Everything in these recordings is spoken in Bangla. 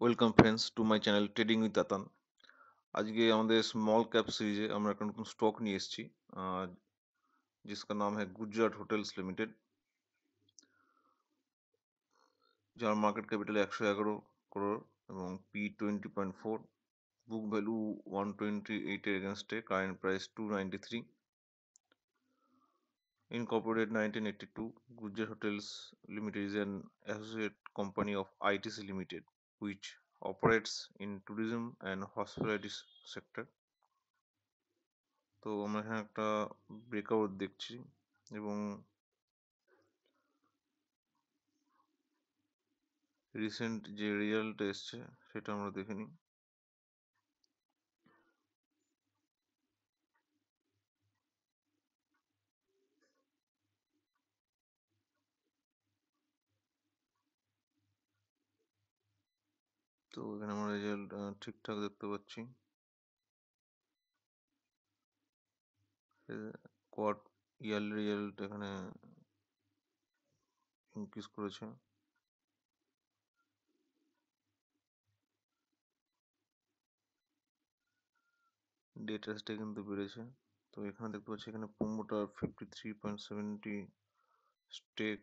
Welcome friends to my channel trading with Atan. আজকে আমাদের স্মল ক্যাপ সিরিজে আমরা একটা নতুন স্টক নিয়ে এসেছি, जिसका नाम है गुजरात होटल्स लिमिटेड, যার মার্কেট ক্যাপিটাল 111 crore এবং P20.4, বুক ভ্যালু 128 এর এগেনস্টে current price 293। Incorporated 1982, Gujarat Hotels Limited is an associate company of ITC Limited, which operates in tourism and hospitality sector. তো আমরা এখানে একটা ব্রেকআউট দেখছি এবং রিসেন্ট যে রেজাল্ট এসছে সেটা আমরা দেখে নিই। তো এখানে আমরা রেজাল্ট ঠিকঠাক দেখতে পাচ্ছি। কোয়ার্ট ইয়ারলি রেজাল্ট এখানে ইনক্রিজ করেছে। ডেট আসতে কিন্তু বেড়েছে। তো এখানে দেখতে পাচ্ছি এখানে প্রোমোটার 53.70 স্টেক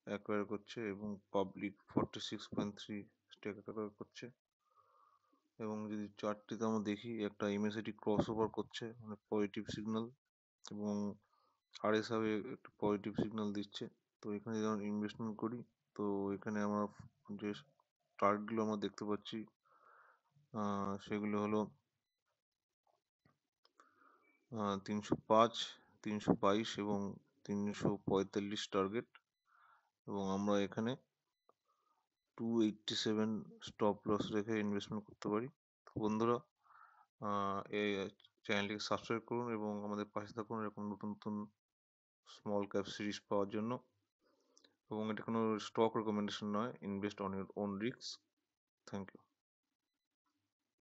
অ্যাকোয়ার করছে এবং পাবলিক 46.3 স্টেক অ্যাকোয়ার করছে। এবং যদি চার্টটিতে আমরা দেখি একটা এমএসআইটি ক্রস ওভার করছে, মানে পজিটিভ সিগন্যাল, এবং আরএসআই একটা পজিটিভ সিগন্যাল দিচ্ছে। তো এখানে যদি আমরা ইনভেস্টমেন্ট করি, তো এখানে আমরা যে টার্গেটগুলো আমরা দেখতে পাচ্ছি সেগুলো হলো 305, 322 এবং 345 টার্গেট। এবং আমরা এখানে 287 স্টপ লস রেখে ইনভেস্টমেন্ট করতে পারি। তো বন্ধুরা, এই চ্যানেলটিকে সাবস্ক্রাইব করুন এবং আমাদের পাশে থাকুন এরকম নতুন নতুন স্মল ক্যাপ সিরিজ পাওয়ার জন্য। এবং এটা কোনো স্টক রেকমেন্ডেশন নয়, invest on your own risk. Thank you.